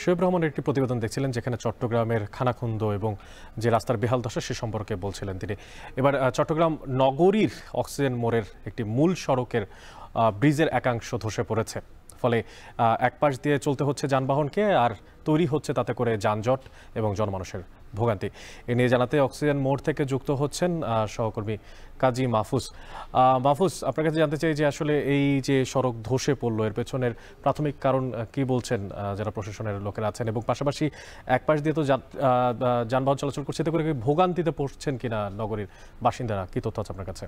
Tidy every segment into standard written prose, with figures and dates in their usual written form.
শোয়েব রহমানের একটি প্রতিবেদন দেখছিলেন যেখানে চট্টগ্রামের খানাখন্দ এবং যে রাস্তার বেহাল দশা সে সম্পর্কে বলছিলেন তিনি। এবার চট্টগ্রাম নগরীর অক্সিজেন মোড়ের একটি মূল সড়কের ব্রিজের একাংশ ধসে পড়েছে। ফলে এক পাশ দিয়ে চলতে হচ্ছে যানবাহনকে, আর তৈরি হচ্ছে তাতে করে যানজট এবং জনমানুষের ভোগান্তি। এ নিয়ে জানাতে অক্সিজেন মোড় থেকে যুক্ত হচ্ছেন সহকর্মী কাজী মাহফুজ। মাহফুজ, আপনার কাছে জানতে চাই যে আসলে এই যে সড়ক ধসে পড়লো এর পেছনের প্রাথমিক কারণ কি বলছেন যারা প্রশাসনের লোকেরা আছেন, এবং পাশাপাশি এক পাশ দিয়ে তো যানবাহন চলাচল করছে, এতে করে ভোগান্তিতে পড়ছেন কিনা নগরীর বাসিন্দারা, কি তথ্য আছে আপনার কাছে?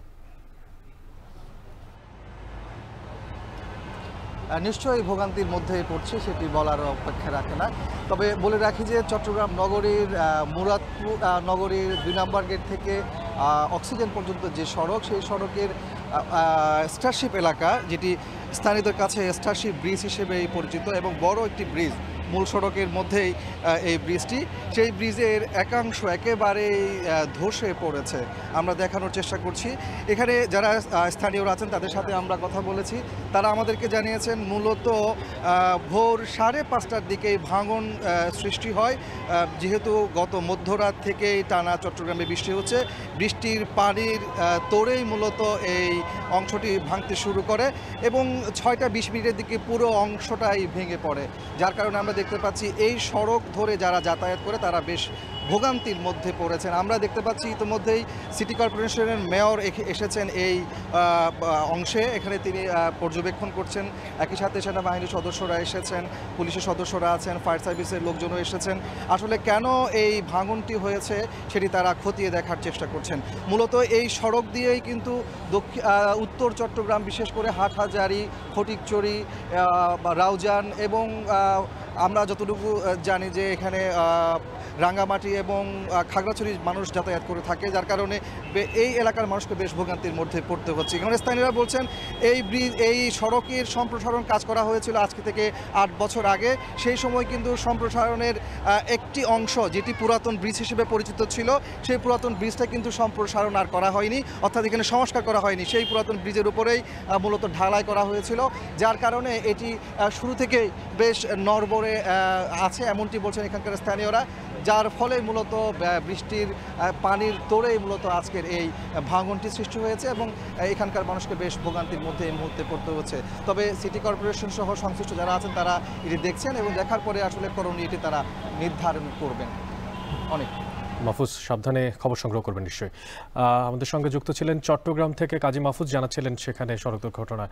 নিশ্চয়ই ভোগান্তির মধ্যে পড়ছে, সেটি বলার অপেক্ষা রাখে না। তবে বলে রাখি যে চট্টগ্রাম নগরীর মুরাদপুর নগরীর ২ নম্বর গেট থেকে অক্সিজেন পর্যন্ত যে সড়ক, সেই সড়কের স্টারশিপ এলাকা, যেটি স্থানীয়দের কাছে স্টারশিপ ব্রিজ হিসেবেই পরিচিত এবং বড় একটি ব্রিজ, মূল সড়কের মধ্যেই এই ব্রিজটি, সেই ব্রিজের একাংশ একেবারেই ধসে পড়েছে। আমরা দেখানোর চেষ্টা করছি। এখানে যারা স্থানীয়রা আছেন তাদের সাথে আমরা কথা বলেছি। তারা আমাদেরকে জানিয়েছেন মূলত ভোর 5:30টার দিকেই ভাঙন সৃষ্টি হয়। যেহেতু গত মধ্যরাত থেকেই টানা চট্টগ্রামে বৃষ্টি হচ্ছে, বৃষ্টির পানির তোড়েই মূলত এই অংশটি ভাঙতে শুরু করে এবং 6:20 দিকে পুরো অংশটাই ভেঙে পড়ে। যার কারণে আমরা দেখতে পাচ্ছি এই সড়ক ধরে যারা যাতায়াত করে তারা বেশ ভোগান্তির মধ্যে পড়েছেন। আমরা দেখতে পাচ্ছি ইতিমধ্যেই সিটি কর্পোরেশনের মেয়র এসেছেন এই অংশে। এখানে তিনি পর্যবেক্ষণ করছেন। একই সাথে সেনাবাহিনীর সদস্যরা এসেছেন, পুলিশের সদস্যরা আছেন, ফায়ার সার্ভিসের লোকজনও এসেছেন। আসলে কেন এই ভাঙনটি হয়েছে সেটি তারা খতিয়ে দেখার চেষ্টা করছেন। মূলত এই সড়ক দিয়েই কিন্তু উত্তর চট্টগ্রাম, বিশেষ করে হাটহাজারী, ফটিকছড়ি, রাউজান এবং আমরা যতটুকু জানি যে এখানে রাঙ্গামাটি এবং খাগড়াছড়ির মানুষ যাতায়াত করে থাকে, যার কারণে এই এলাকার মানুষকে বেশ ভোগান্তির মধ্যে পড়তে হচ্ছে। এখানে স্থানীয়রা বলছেন এই সড়কের সম্প্রসারণ কাজ করা হয়েছিল আজকে থেকে 8 বছর আগে। সেই সময় কিন্তু সম্প্রসারণের একটি অংশ, যেটি পুরাতন ব্রিজ হিসেবে পরিচিত ছিল, সেই পুরাতন ব্রিজটা কিন্তু সম্প্রসারণ আর করা হয়নি, অর্থাৎ এখানে সংস্কার করা হয়নি। সেই পুরাতন ব্রিজের উপরেই মূলত ঢালাই করা হয়েছিল, যার কারণে এটি শুরু থেকেই বেশ নড়বড়ে আছে, এমনটি বলছেন এখানকার স্থানীয়রা। যার ফলে মূলত বৃষ্টির পানির তোড়েই মূলত আজকের এই ভাঙনটি সৃষ্টি হয়েছে এবং এখানকার মানুষকে বেশ ভোগান্তির মধ্যে এই মুহূর্তে পড়তে হচ্ছে। তবে সিটি কর্পোরেশন সহ সংশ্লিষ্ট যারা আছেন তারা এটি দেখছেন এবং দেখার পরে আসলে করণীয় এটি তারা নির্ধারণ করবেন। অনেক মাহফুজ, সাবধানে খবর সংগ্রহ করবেন নিশ্চয়ই। আমাদের সঙ্গে যুক্ত ছিলেন চট্টগ্রাম থেকে কাজী মাহফুজ, জানাচ্ছিলেন সেখানে সড়ক দুর্ঘটনা।